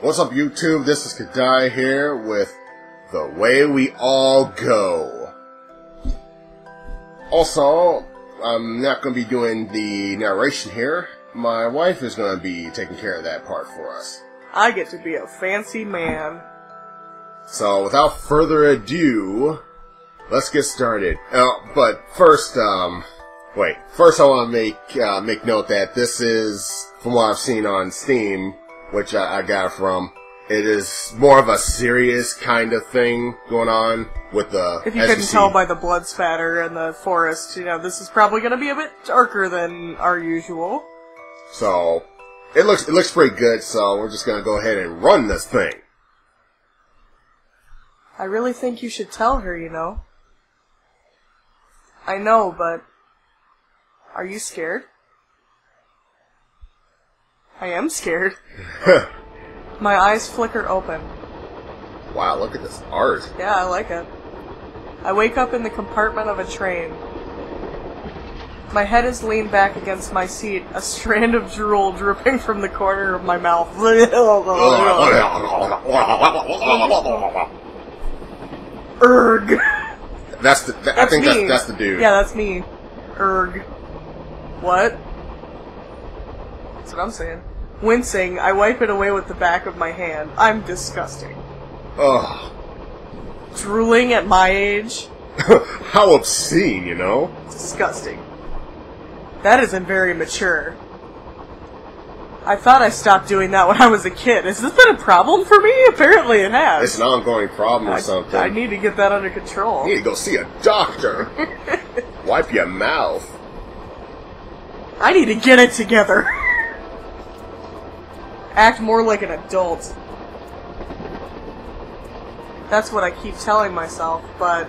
What's up, YouTube? This is Kdaii here with The Way We All Go. Also, I'm not going to be doing the narration here. My wife is going to be taking care of that part for us. I get to be a fancy man. So, without further ado, let's get started. But first, First I want to make note that this is, from what I've seen on Steam, which I got from, it is more of a serious kind of thing going on with the... If you couldn't tell by the blood spatter and the forest, you know, this is probably going to be a bit darker than our usual. So, it looks pretty good, so we're just going to go ahead and run this thing. I really think you should tell her, you know. I know, but... Are you scared? I am scared. My eyes flicker open. Wow, look at this art. Yeah, I like it. I wake up in the compartment of a train. My head is leaned back against my seat, a strand of drool dripping from the corner of my mouth. Erg. I think that's the dude. Yeah, that's me. Erg. What? That's what I'm saying. Wincing, I wipe it away with the back of my hand. I'm disgusting. Ugh. Drooling at my age? How obscene, you know? Disgusting. That isn't very mature. I thought I stopped doing that when I was a kid. Has this been a problem for me? Apparently it has. It's an ongoing problem or something. I need to get that under control. You need to go see a doctor. Wipe your mouth. I need to get it together. Act more like an adult. That's what I keep telling myself, but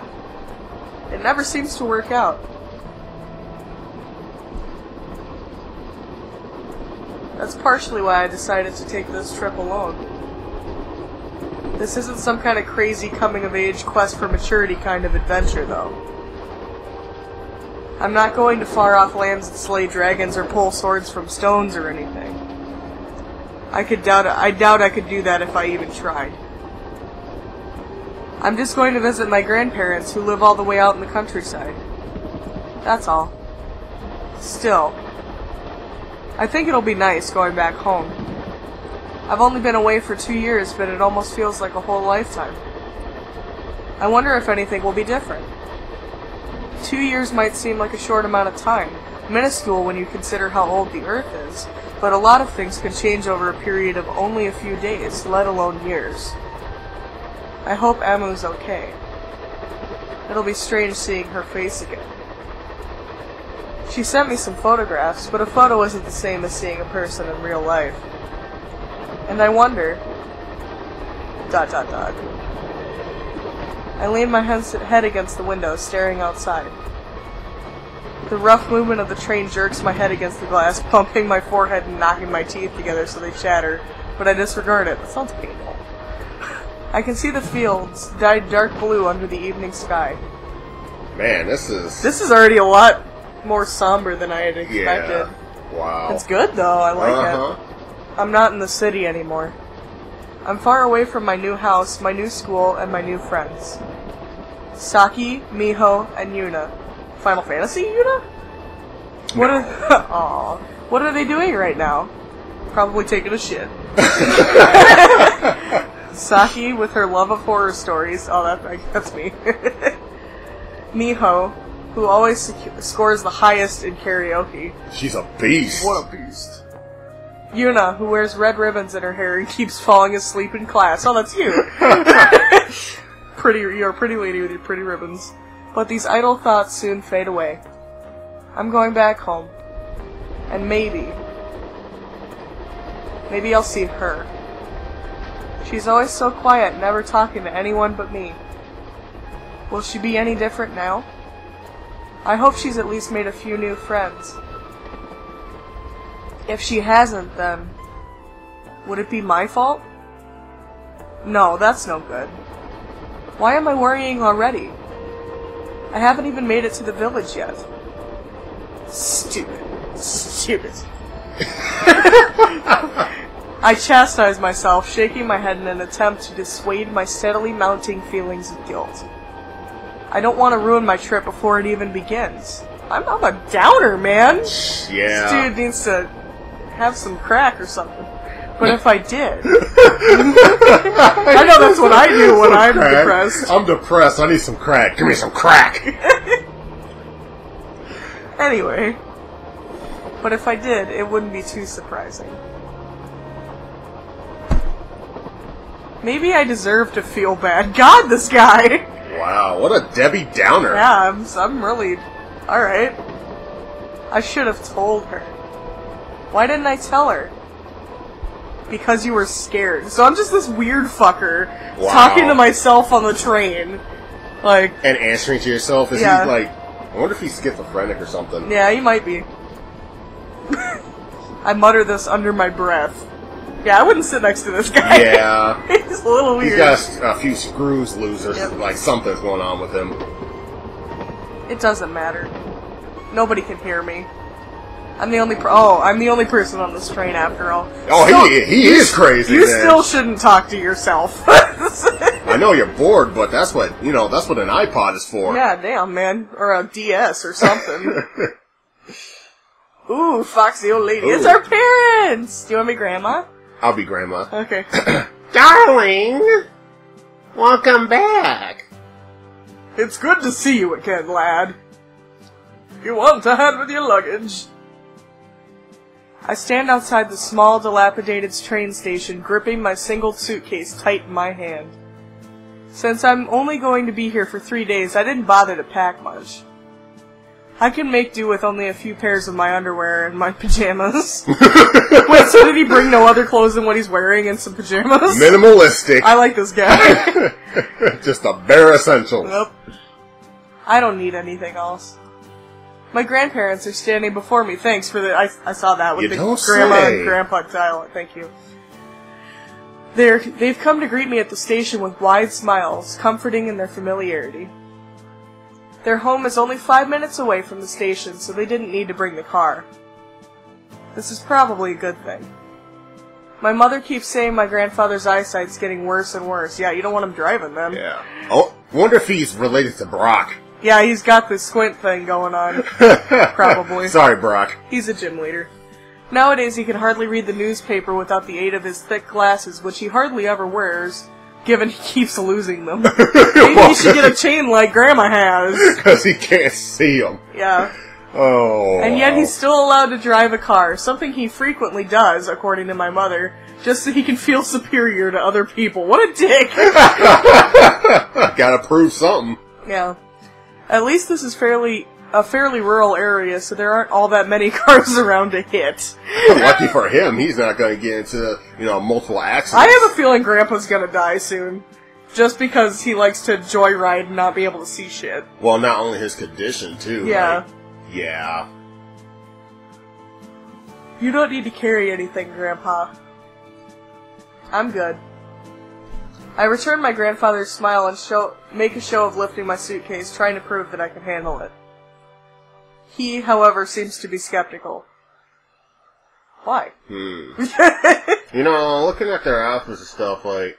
it never seems to work out. That's partially why I decided to take this trip alone. This isn't some kind of crazy coming-of-age quest for maturity kind of adventure, though. I'm not going to far-off lands and slay dragons or pull swords from stones or anything. I doubt I could do that if I even tried. I'm just going to visit my grandparents who live all the way out in the countryside. That's all. Still, I think it'll be nice going back home. I've only been away for 2 years, but it almost feels like a whole lifetime. I wonder if anything will be different. 2 years might seem like a short amount of time, minuscule when you consider how old the Earth is, but a lot of things can change over a period of only a few days, let alone years. I hope Amu's okay. It'll be strange seeing her face again. She sent me some photographs, but a photo isn't the same as seeing a person in real life. And I wonder... ... I lean my head against the window, staring outside. The rough movement of the train jerks my head against the glass, pumping my forehead and knocking my teeth together so they shatter, but I disregard it. That sounds painful. I can see the fields, dyed dark blue under the evening sky. Man, this is already a lot more somber than I had expected. Yeah. Wow. It's good, though. I like it. I'm not in the city anymore. I'm far away from my new house, my new school, and my new friends. Saki, Miho, and Yuna. Final Fantasy, Yuna? What are... What are they doing right now? Probably taking a shit. Saki, with her love of horror stories... Oh, that's me. Miho, who always scores the highest in karaoke. She's a beast. What a beast. Yuna, who wears red ribbons in her hair and keeps falling asleep in class. Oh, that's you. You're a pretty lady with your pretty ribbons. But these idle thoughts soon fade away. I'm going back home. And maybe I'll see her. She's always so quiet, never talking to anyone but me. Will she be any different now? I hope she's at least made a few new friends. If she hasn't, then... would it be my fault? No, that's no good. Why am I worrying already? I haven't even made it to the village yet. Stupid. I chastise myself, shaking my head in an attempt to dissuade my steadily mounting feelings of guilt. I don't want to ruin my trip before it even begins. I'm a downer, man! Yeah. This dude needs to have some crack or something. But if I did... I know that's what I do when I'm depressed. I'm depressed, I need some crack. Give me some crack! Anyway. But if I did, it wouldn't be too surprising. Maybe I deserve to feel bad. God, this guy! Wow, what a Debbie Downer. Yeah, I'm really... Alright. I should have told her. Why didn't I tell her? Because you were scared. So I'm just this weird fucker talking to myself on the train. Like... And answering to yourself? Is he like... I wonder if he's schizophrenic or something. Yeah, he might be. I mutter this under my breath. Yeah, I wouldn't sit next to this guy. Yeah. He's a little weird. He's got a few screws loose or like something's going on with him. It doesn't matter. Nobody can hear me. I'm the only I'm the only person on this train after all. Oh, he is crazy. You still shouldn't talk to yourself. I know you're bored, but that's what an iPod is for. Yeah, damn, man. Or a DS or something. Ooh, foxy old lady. Ooh. It's our parents! Do you want to be grandma? I'll be grandma. Okay. Darling! Welcome back! It's good to see you again, lad. You want a hand with your luggage? I stand outside the small, dilapidated train station, gripping my single suitcase tight in my hand. Since I'm only going to be here for 3 days, I didn't bother to pack much. I can make do with only a few pairs of my underwear and my pajamas. Wait, so did he bring no other clothes than what he's wearing and some pajamas? Minimalistic. I like this guy. Just a bare essentials. Nope. I don't need anything else. My grandparents are standing before me. Thanks for the... I saw that with the grandma and grandpa tile. Thank you. They've come to greet me at the station with wide smiles, comforting in their familiarity. Their home is only 5 minutes away from the station, so they didn't need to bring the car. This is probably a good thing. My mother keeps saying my grandfather's eyesight's getting worse and worse. Yeah, you don't want him driving then. Yeah. Oh, wonder if he's related to Brock. Yeah, he's got this squint thing going on. Probably. Sorry, Brock. He's a gym leader. Nowadays he can hardly read the newspaper without the aid of his thick glasses, which he hardly ever wears, given he keeps losing them. Maybe he should get a chain like Grandma has. Because he can't see them. Yeah. Oh. And yet he's still allowed to drive a car, something he frequently does, according to my mother, just so he can feel superior to other people. What a dick! Gotta prove something. Yeah. At least this is a fairly rural area, so there aren't all that many cars around to hit. Lucky for him, he's not going to get into, multiple accidents. I have a feeling Grandpa's going to die soon. Just because he likes to joyride and not be able to see shit. Well, not only his condition, too. Yeah. Like, yeah. You don't need to carry anything, Grandpa. I'm good. I return my grandfather's smile and make a show of lifting my suitcase, trying to prove that I can handle it. He, however, seems to be skeptical. Why? Looking at their outfits and stuff, like...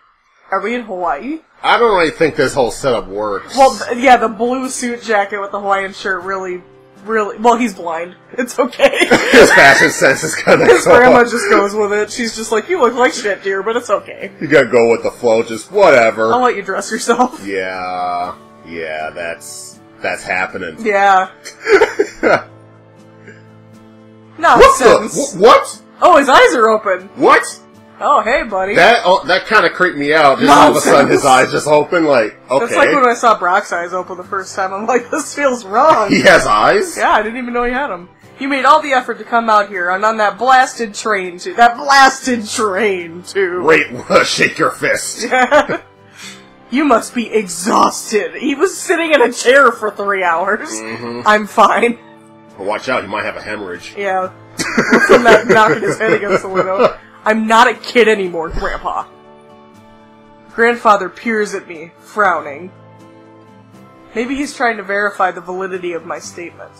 Are we in Hawaii? I don't really think this whole setup works. Well, yeah, the blue suit jacket with the Hawaiian shirt really... Well, he's blind. It's okay. His fashion sense is kind of... His grandma just goes with it. She's just like, you look like shit, dear, but it's okay. You gotta go with the flow, just whatever. I'll let you dress yourself. Yeah, that's happening. Yeah. Nonsense. What? Oh, his eyes are open. What? Oh, hey, buddy. That kind of creeped me out. Just all of a sudden, his eyes just open, like, okay. That's like when I saw Brock's eyes open the first time. I'm like, this feels wrong. He has eyes? Yeah, I didn't even know he had them. You made all the effort to come out here and on that blasted train, too. That blasted train, too. Wait, shake your fist. Yeah. You must be exhausted. He was sitting in a chair for 3 hours. Mm-hmm. I'm fine. Well, watch out, he might have a hemorrhage. Yeah. From that knocking his head against the window. I'm not a kid anymore, Grandpa. Grandfather peers at me, frowning. Maybe he's trying to verify the validity of my statement.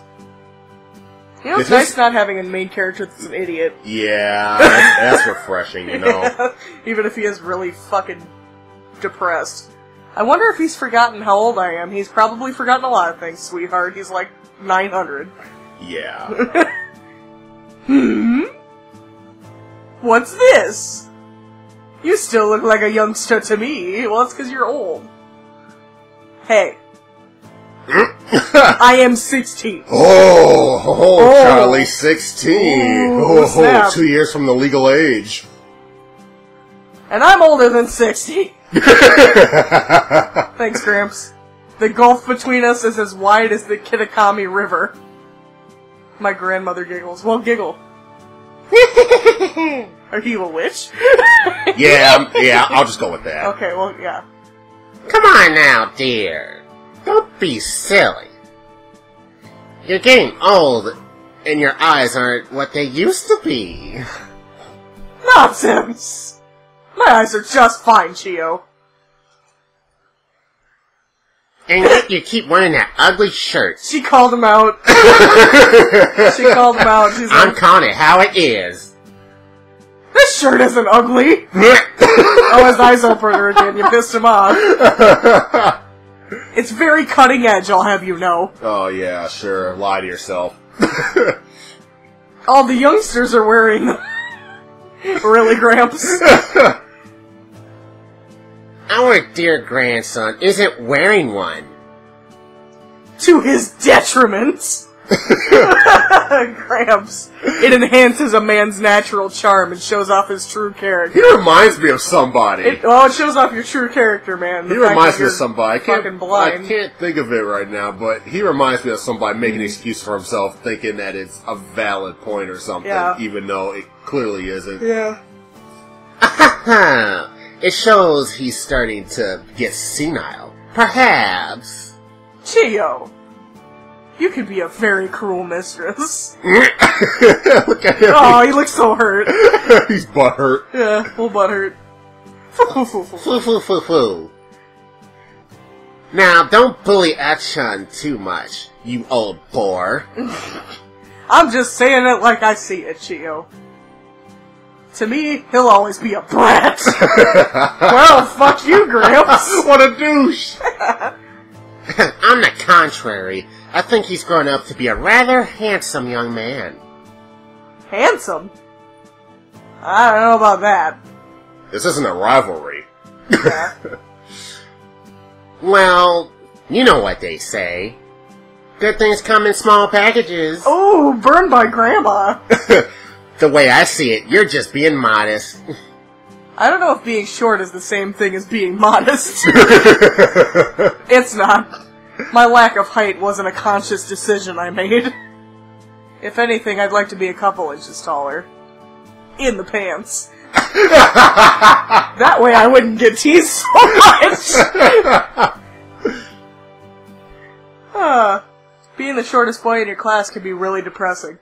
You know, it's nice not having a main character that's an idiot. Yeah, that's refreshing, you know. Yeah, even if he is really fucking depressed. I wonder if he's forgotten how old I am. He's probably forgotten a lot of things, sweetheart. He's like 900. Yeah. What's this? You still look like a youngster to me. Well, it's because you're old. Hey. I am 16. Oh, Charlie, 16. Ooh, snap. 2 years from the legal age. And I'm older than 60. Thanks, Gramps. The gulf between us is as wide as the Kdaii River. My grandmother giggles. Well, giggle. Are you a witch? Yeah, I'll just go with that. Okay, well, yeah. Come on now, dear. Don't be silly. You're getting old, and your eyes aren't what they used to be. Nonsense! My eyes are just fine, Chio. And yet you keep wearing that ugly shirt. She called him out. She called him out. She's I'm like, calling it how it is. this shirt isn't ugly. Oh, his eyes open her again. You pissed him off. It's very cutting edge, I'll have you know. Oh, yeah, sure. Lie to yourself. All the youngsters are wearing them. Really, Gramps? Our dear grandson isn't wearing one. To his detriment. Gramps. It enhances a man's natural charm and shows off his true character. He reminds me of somebody. It shows off your true character, man. He reminds me of somebody. I can't think of it right now, but he reminds me of somebody making an excuse for himself, thinking that it's a valid point or something, even though it clearly isn't. Yeah. It shows he's starting to get senile. Perhaps. Chio, you could be a very cruel mistress. Look at him. Oh, he looks so hurt. He's butthurt. Yeah, full butthurt. Foo. Now, don't bully Atcchan too much, you old bore. I'm just saying it like I see it, Chio. To me, he'll always be a brat. Well, fuck you, Gramps. What a douche. On the contrary, I think he's grown up to be a rather handsome young man. Handsome? I don't know about that. This isn't a rivalry. Yeah. Well, you know what they say. Good things come in small packages. Oh, burned by Grandma. The way I see it, you're just being modest. I don't know if being short is the same thing as being modest. It's not. My lack of height wasn't a conscious decision I made. If anything, I'd like to be a couple inches taller. In the pants. That way I wouldn't get teased so much! Being the shortest boy in your class can be really depressing.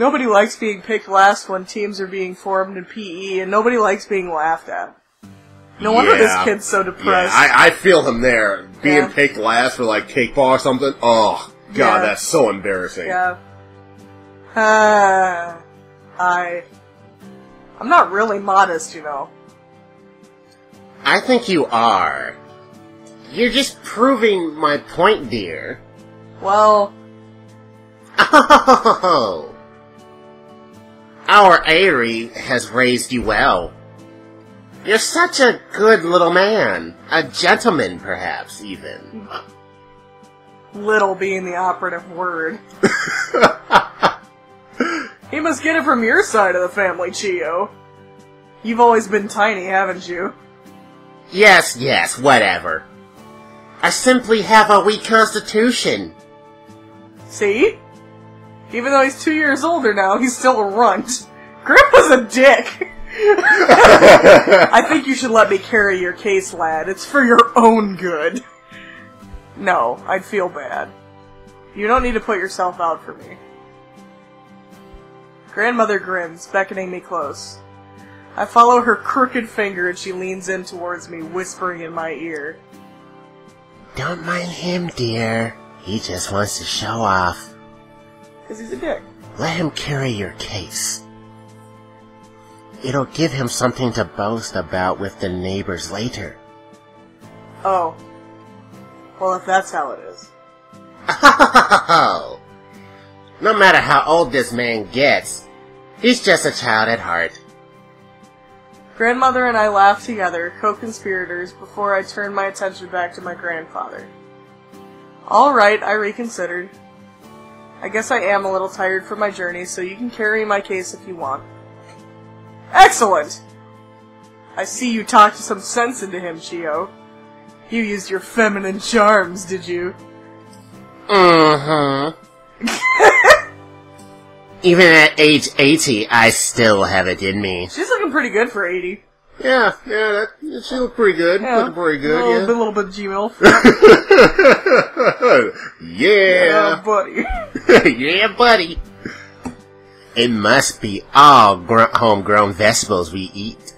Nobody likes being picked last when teams are being formed in PE, and nobody likes being laughed at. No wonder this kid's so depressed. Yeah, I feel him there. Being picked last for, like, cakeball or something. Oh, God, that's so embarrassing. Yeah. I'm not really modest, you know. I think you are. You're just proving my point, dear. Well... Oh! Our Aerie has raised you well. You're such a good little man. A gentleman, perhaps, even. Little being the operative word. He must get it from your side of the family, Chio. You've always been tiny, haven't you? Yes, whatever. I simply have a weak constitution. See? Even though he's 2 years older now, he's still a runt. Grandpa's a dick! I think you should let me carry your case, lad. It's for your own good. No, I'd feel bad. You don't need to put yourself out for me. Grandmother grins, beckoning me close. I follow her crooked finger and she leans in towards me, whispering in my ear. Don't mind him, dear. He just wants to show off. 'Cause he's a dick. Let him carry your case. It'll give him something to boast about with the neighbors later. Oh. Well, if that's how it is. No matter how old this man gets, he's just a child at heart. Grandmother and I laughed together, co-conspirators, before I turned my attention back to my grandfather. Alright, I reconsidered. I guess I am a little tired from my journey, so you can carry my case if you want. Excellent! I see you talked some sense into him, Chio. You used your feminine charms, did you? Mm-hmm. Even at age 80, I still have it in me. She's looking pretty good for 80. Yeah, she looked pretty good. Yeah, Looking pretty good, a little bit G-MILF. Yeah, buddy. Yeah, buddy. It must be all homegrown vegetables we eat.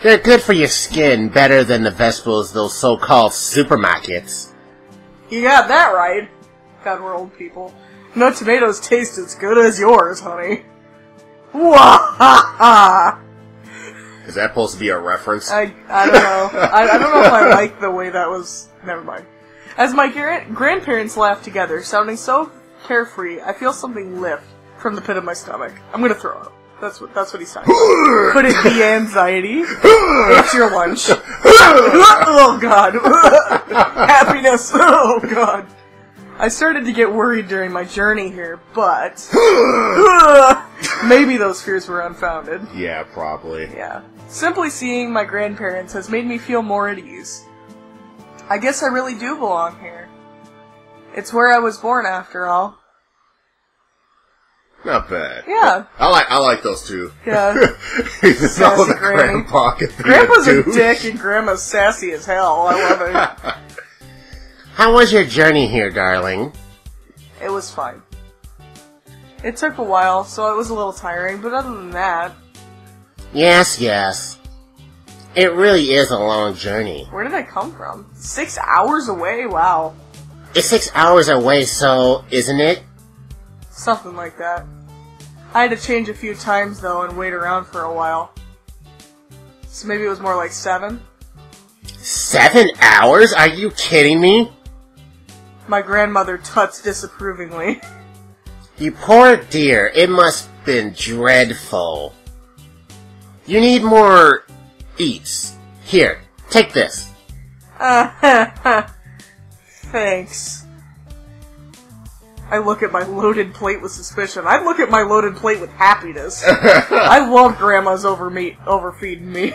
They're good for your skin, better than the vegetables those so-called supermarkets. You got that right. God, we're old people. No tomatoes taste as good as yours, honey. Wah-ha-ha! Is that supposed to be a reference? I don't know. I don't know if I like the way that was... Never mind. As my grandparents laugh together, sounding so carefree, I feel something lift from the pit of my stomach. I'm gonna throw up. That's what he's talking about. Could it be anxiety? It's your lunch. Oh god. Happiness. Oh god. I started to get worried during my journey here, but... maybe those fears were unfounded. Yeah, probably. Yeah. Simply seeing my grandparents has made me feel more at ease. I guess I really do belong here. It's where I was born, after all. Not bad. Yeah. I like those two. Yeah. It's all Sassy the granny. grandpa can be Grandpa's a dude. dick and Grandma's sassy as hell. I love it. How was your journey here, darling? It was fine. It took a while, so it was a little tiring, but other than that... Yes. It really is a long journey. Where did I come from? 6 hours away? Wow. It's 6 hours away, so, isn't it? Something like that. I had to change a few times, though, and wait around for a while. So maybe it was more like 7? 7 hours? Are you kidding me? My grandmother tuts disapprovingly. You poor dear, it must have been dreadful. You need more eats. Here, take this. Thanks. I look at my loaded plate with suspicion. I'd look at my loaded plate with happiness. I love grandmas overfeeding me.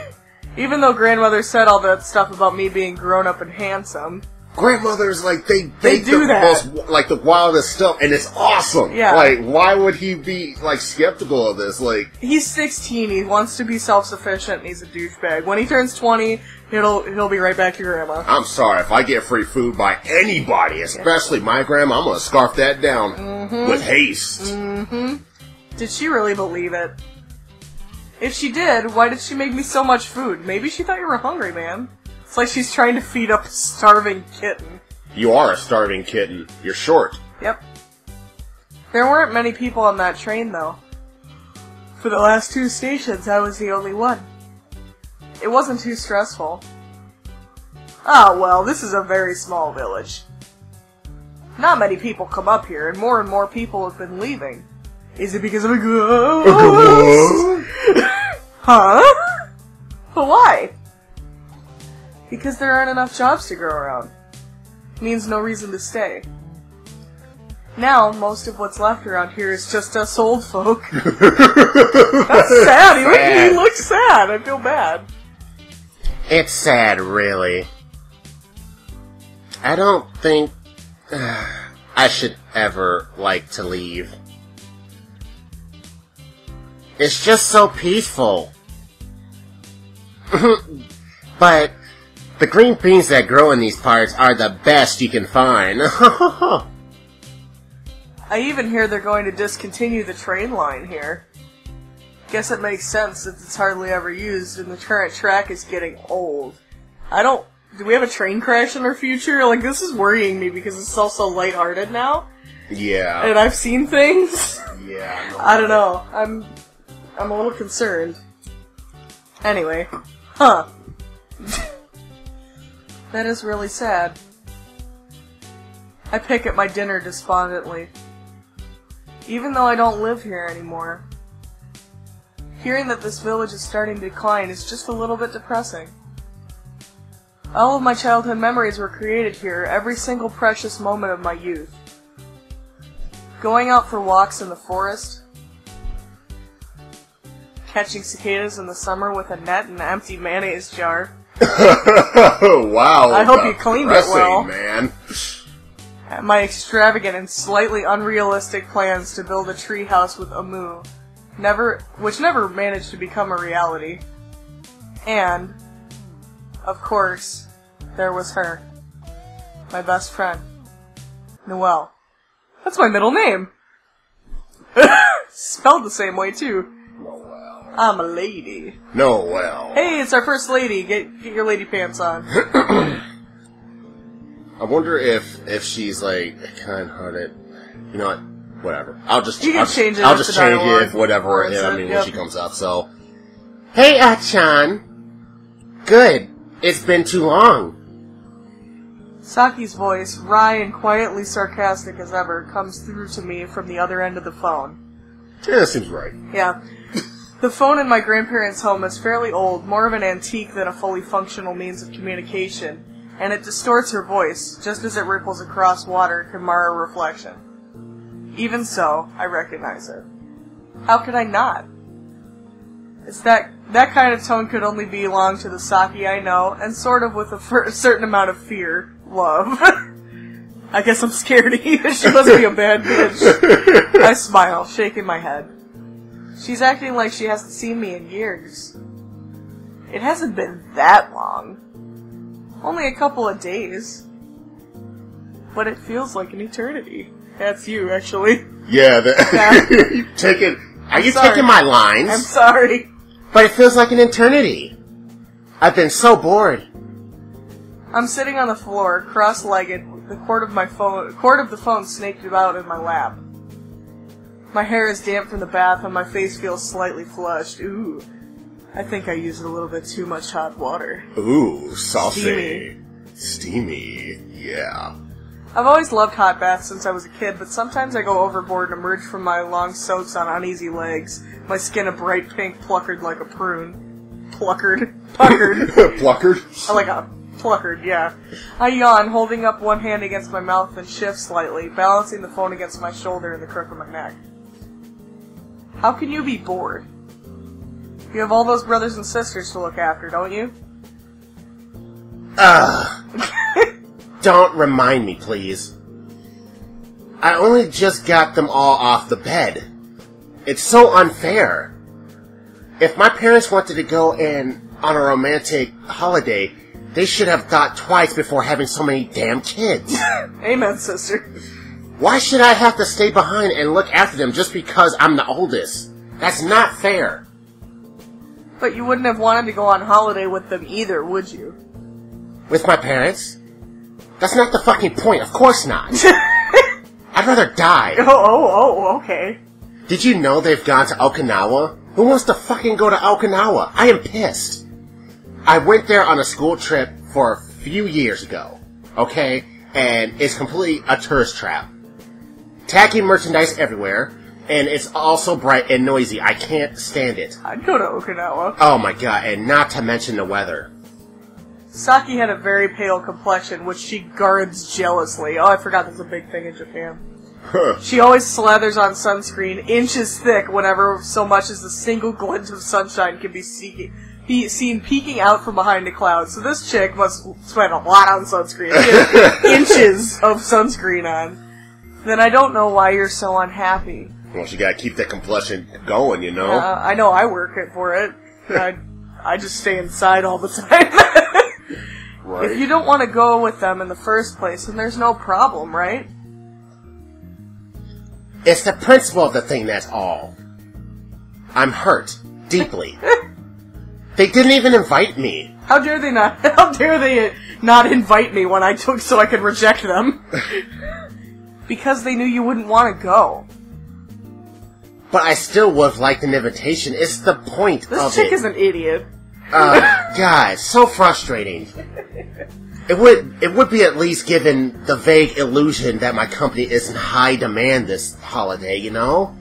Even though grandmother said all that stuff about me being grown up and handsome. Grandmothers, like, they do the that. most, like, the wildest stuff, and it's awesome. Yeah. Like, why would he be, like, skeptical of this? Like, He's 16, he wants to be self-sufficient, and he's a douchebag. When he turns 20, he'll be right back to grandma. I'm sorry, if I get free food by anybody, especially my grandma, I'm gonna scarf that down with haste. Mm-hmm. Did she really believe it? If she did, why did she make me so much food? Maybe she thought you were hungry, man. It's like she's trying to feed up a starving kitten. You are a starving kitten. You're short. Yep. There weren't many people on that train, though. For the last 2 stations, I was the only one. It wasn't too stressful. Ah, well, this is a very small village. Not many people come up here, and more people have been leaving. Is it because of a ghost? Huh? But why? Because there aren't enough jobs to go around. Means no reason to stay. Now, most of what's left around here is just us old folk. That's sad. He looks sad. I feel bad. It's sad, really. I don't think I should ever like to leave. It's just so peaceful. But the green beans that grow in these parts are the best you can find. I even hear they're going to discontinue the train line here. Guess it makes sense since it's hardly ever used and the current track is getting old. I don't do we have a train crash in our future? Like, this is worrying me because it's all so lighthearted now. Yeah. And I've seen things. Yeah. I don't know. I'm a little concerned. Anyway. Huh. That is really sad. I pick at my dinner despondently. Even though I don't live here anymore. Hearing that this village is starting to decline is just a little bit depressing. All of my childhood memories were created here, every single precious moment of my youth. Going out for walks in the forest, catching cicadas in the summer with a net and an empty mayonnaise jar. Wow. I hope you cleaned it well. Man. My extravagant and slightly unrealistic plans to build a treehouse with Amu, which never managed to become a reality. And, of course, there was her. My best friend. Noelle. That's my middle name. Spelled the same way, too. Noelle. I'm a lady. Noelle. Hey, it's our first lady. Get your lady pants on. I wonder if she's like kind-hearted. You know what? Whatever. I'll just change it. Whatever. I mean, when she comes up. So, Hey, Atcchan. Good. It's been too long. Saki's voice, wry and quietly sarcastic as ever, comes through to me from the other end of the phone. yeah, that seems right. Yeah. The phone in my grandparents' home is fairly old, more of an antique than a fully functional means of communication, and it distorts her voice, just as it ripples across water can mar a reflection. Even so, I recognize it. How could I not? It's that kind of tone could only belong to the Saki I know, and sort of with a certain amount of fear. Love. I guess I'm scared of you. She must be a bad bitch. I smile, shaking my head. She's acting like she hasn't seen me in years. It hasn't been that long. Only a couple of days. But it feels like an eternity. That's you, actually. Yeah, Yeah. you taking... Are you taking my lines? I'm sorry. But it feels like an eternity. I've been so bored. I'm sitting on the floor, cross-legged, the cord of the phone snaked about in my lap. My hair is damp from the bath and my face feels slightly flushed. Ooh, I think I used a little bit too much hot water. Ooh, saucy. Steamy. Yeah. I've always loved hot baths since I was a kid, but sometimes I go overboard and emerge from my long soaks on uneasy legs, my skin a bright pink pluckered like a prune. Puckered. Pluckered? I like a pluckered, yeah. I yawn, holding up one hand against my mouth and shift slightly, balancing the phone against my shoulder and the crook of my neck. How can you be bored? You have all those brothers and sisters to look after, don't you? Don't remind me, please. I only just got them all off the bed. It's so unfair. If my parents wanted to go on a romantic holiday, they should have thought twice before having so many damn kids. Amen, sister. Why should I have to stay behind and look after them just because I'm the oldest? That's not fair. But you wouldn't have wanted to go on holiday with them either, would you? With my parents? That's not the fucking point, of course not. I'd rather die. Okay. Did you know they've gone to Okinawa? Who wants to fucking go to Okinawa? I am pissed. I went there on a school trip for a few years ago, okay? And it's completely a tourist trap. Tacky merchandise everywhere, and it's also bright and noisy. I can't stand it. I'd go to Okinawa. Oh my god, and not to mention the weather. Saki had a very pale complexion, which she guards jealously. Oh, I forgot that's a big thing in Japan. She always slathers on sunscreen, inches thick, whenever so much as a single glint of sunshine can be seen peeking out from behind a cloud. So this chick must spend a lot on sunscreen. Inches of sunscreen on. Then I don't know why you're so unhappy. Well, you gotta keep that complexion going, you know? I know I work for it. I just stay inside all the time. Right. If you don't want to go with them in the first place, then there's no problem, right? It's the principle of the thing, that's all. I'm hurt. Deeply. They didn't even invite me. How dare they not? How dare they not invite me when I took so I could reject them. Because they knew you wouldn't want to go. But I still would have liked an invitation. It's the point of it. This chick is an idiot. God, so frustrating. It would be at least given the vague illusion that my company is in high demand this holiday, you know?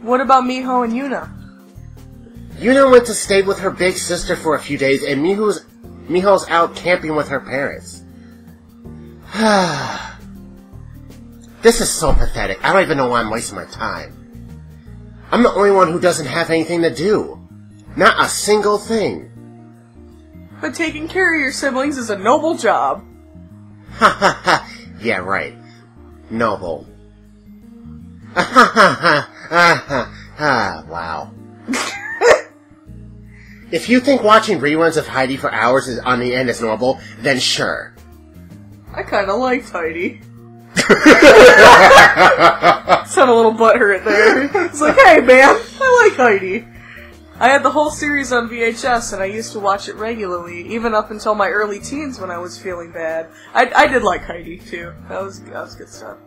What about Miho and Yuna? Yuna went to stay with her big sister for a few days, and Miho's out camping with her parents. This is so pathetic. I don't even know why I'm wasting my time. I'm the only one who doesn't have anything to do. Not a single thing. But taking care of your siblings is a noble job. Ha ha ha. Yeah, right. Noble. Wow. If you think watching reruns of Heidi for hours is on the end is normal, then sure. I kinda liked Heidi. Sound a little butthurt there. It's like, hey man, I like Heidi. I had the whole series on VHS and I used to watch it regularly, even up until my early teens when I was feeling bad. I did like Heidi too. That was good stuff.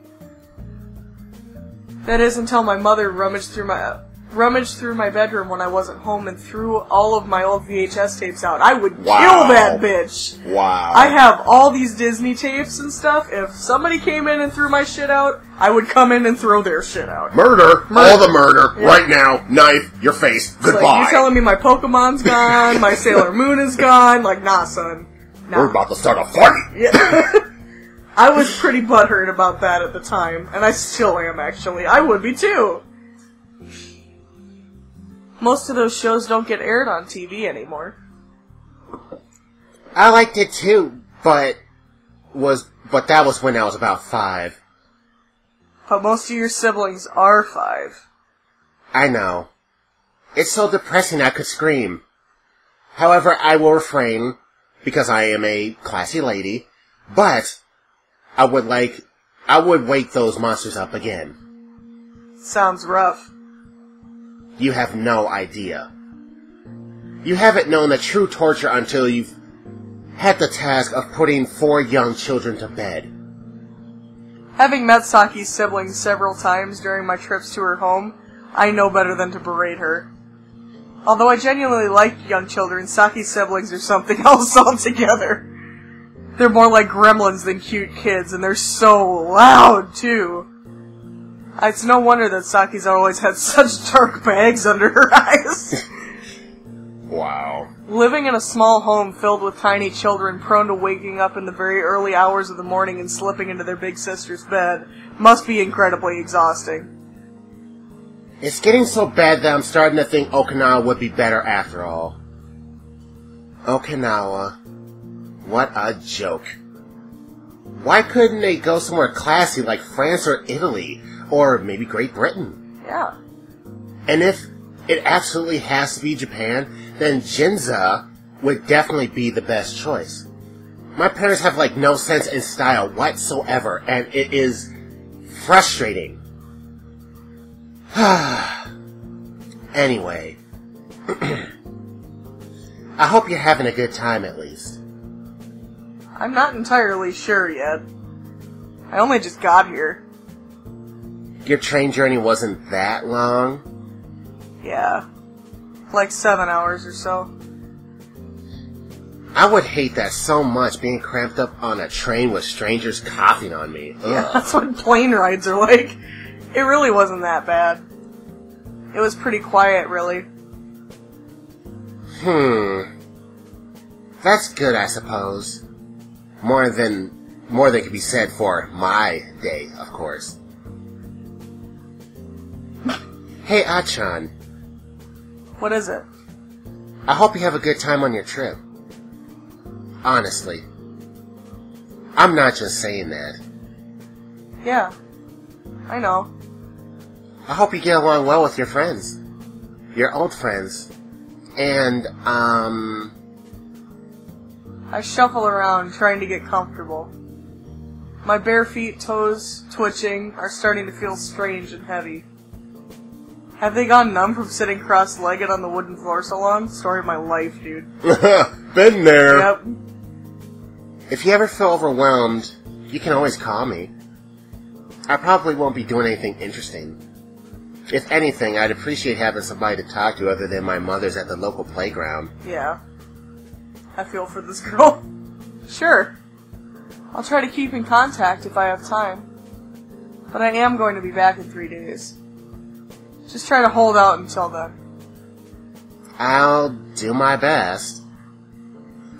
That is until my mother rummaged through my bedroom when I wasn't home and threw all of my old VHS tapes out. I would kill that bitch! Wow. I have all these Disney tapes and stuff. If somebody came in and threw my shit out, I would come in and throw their shit out. Murder! All the murder! Yeah. Right now! Knife! Your face! Goodbye! Like, you're telling me my Pokemon's gone, my Sailor Moon is gone? Like, nah, son. Nah. We're about to start a fight! Yeah. I was pretty butthurt about that at the time, and I still am, actually. I would be, too! Most of those shows don't get aired on TV anymore. I liked it too, but that was when I was about 5. But most of your siblings are 5. I know. It's so depressing I could scream. However, I will refrain, because I am a classy lady, but I would wake those monsters up again. Sounds rough. You have no idea. You haven't known the true torture until you've had the task of putting 4 young children to bed. Having met Saki's siblings several times during my trips to her home, I know better than to berate her. Although I genuinely like young children, Saki's siblings are something else altogether. They're more like gremlins than cute kids, and they're so loud, too. It's no wonder that Saki's always had such dark bags under her eyes. Wow. Living in a small home filled with tiny children prone to waking up in the very early hours of the morning and slipping into their big sister's bed must be incredibly exhausting. It's getting so bad that I'm starting to think Okinawa would be better after all. Okinawa. What a joke. Why couldn't they go somewhere classy like France or Italy? Or maybe Great Britain? Yeah. And if it absolutely has to be Japan, then Ginza would definitely be the best choice. My parents have no sense in style whatsoever, and it is frustrating. Anyway. I hope you're having a good time at least. I'm not entirely sure yet. I only just got here. Your train journey wasn't that long? Yeah. 7 hours or so. I would hate that so much, being cramped up on a train with strangers coughing on me. Ugh. Yeah, that's what plane rides are like. It really wasn't that bad. It was pretty quiet, really. That's good, I suppose. More than could be said for my day, of course. Hey, Atcchan. What is it? I hope you have a good time on your trip. Honestly. I'm not just saying that. Yeah. I know. I hope you get along well with your friends. Your old friends. And, I shuffle around trying to get comfortable. My bare feet, toes, twitching, are starting to feel strange and heavy. Have they gone numb from sitting cross-legged on the wooden floor so long? Story of my life, dude. Been there. Yep. If you ever feel overwhelmed, you can always call me. I probably won't be doing anything interesting. If anything, I'd appreciate having somebody to talk to other than my mother's at the local playground. Yeah. I feel for this girl. Sure. I'll try to keep in contact if I have time. But I am going to be back in 3 days. Just try to hold out until then. I'll do my best.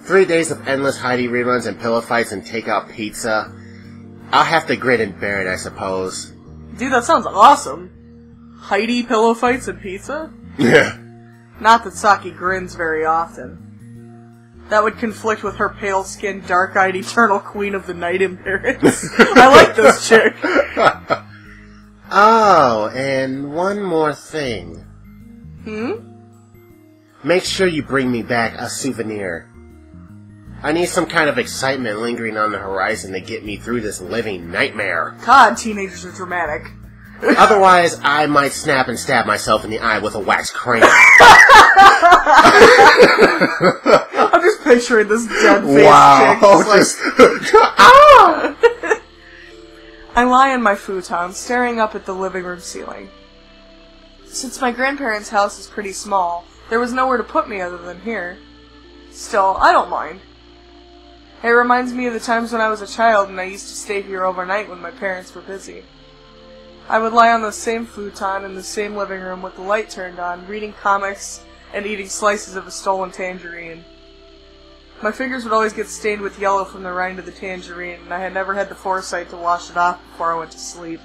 3 days of endless Heidi reruns and pillow fights and takeout pizza. I'll have to grin and bear it, I suppose. Dude, that sounds awesome. Heidi, pillow fights, and pizza? Yeah. Not that Saki grins very often. That would conflict with her pale-skinned, dark-eyed, eternal queen of the night appearance. I like this chick. Oh, and one more thing. Make sure you bring me back a souvenir. I need some kind of excitement lingering on the horizon to get me through this living nightmare. God, teenagers are dramatic. Otherwise, I might snap and stab myself in the eye with a wax crayon. I'm just picturing this dead-faced chick. Ah! I lie on my futon, staring up at the living room ceiling. Since my grandparents' house is pretty small, there was nowhere to put me other than here. Still, I don't mind. It reminds me of the times when I was a child and I used to stay here overnight when my parents were busy. I would lie on the same futon in the same living room with the light turned on, reading comics and eating slices of a stolen tangerine. My fingers would always get stained with yellow from the rind of the tangerine, and I had never had the foresight to wash it off before I went to sleep.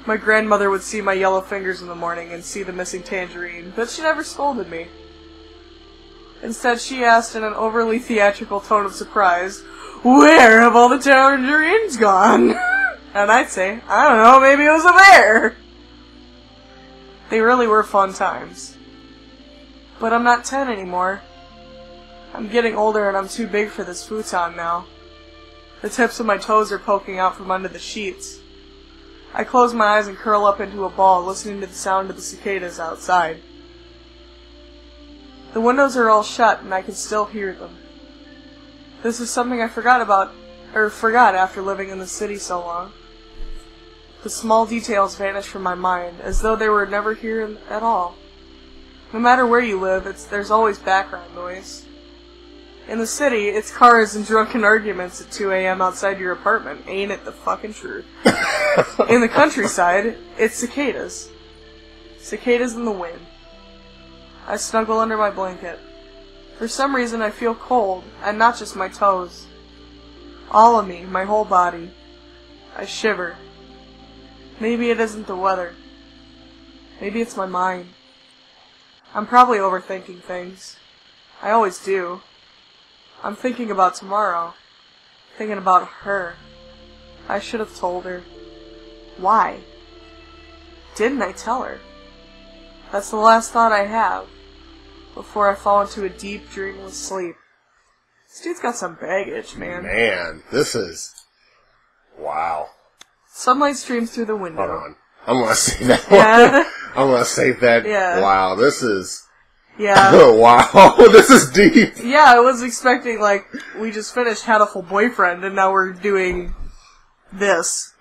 My grandmother would see my yellow fingers in the morning and see the missing tangerine, but she never scolded me. Instead, she asked in an overly theatrical tone of surprise, "Where have all the tangerines gone?" And I'd say, "I don't know, maybe it was a bear." They really were fun times. But I'm not 10 anymore. I'm getting older and I'm too big for this futon now. The tips of my toes are poking out from under the sheets. I close my eyes and curl up into a ball, listening to the sound of the cicadas outside. The windows are all shut and I can still hear them. This is something I forgot after living in the city so long. The small details vanish from my mind, as though they were never here at all. No matter where you live, there's always background noise. In the city, it's cars and drunken arguments at 2 a.m. outside your apartment. Ain't it the fucking truth? In the countryside, it's cicadas. Cicadas in the wind. I snuggle under my blanket. For some reason, I feel cold, and not just my toes. All of me, my whole body. I shiver. Maybe it isn't the weather. Maybe it's my mind. I'm probably overthinking things. I always do. I'm thinking about tomorrow. Thinking about her. I should have told her. Why? Didn't I tell her? That's the last thought I have before I fall into a deep, dreamless sleep. This dude's got some baggage, man. Man, this is... Wow. Sunlight streams through the window. Hold on. I'm gonna say that Yeah. one. I'm gonna say that. Yeah. Wow, this is... Yeah. Wow, this is deep. Yeah, I was expecting, we just finished Hatful Boyfriend, and now we're doing this.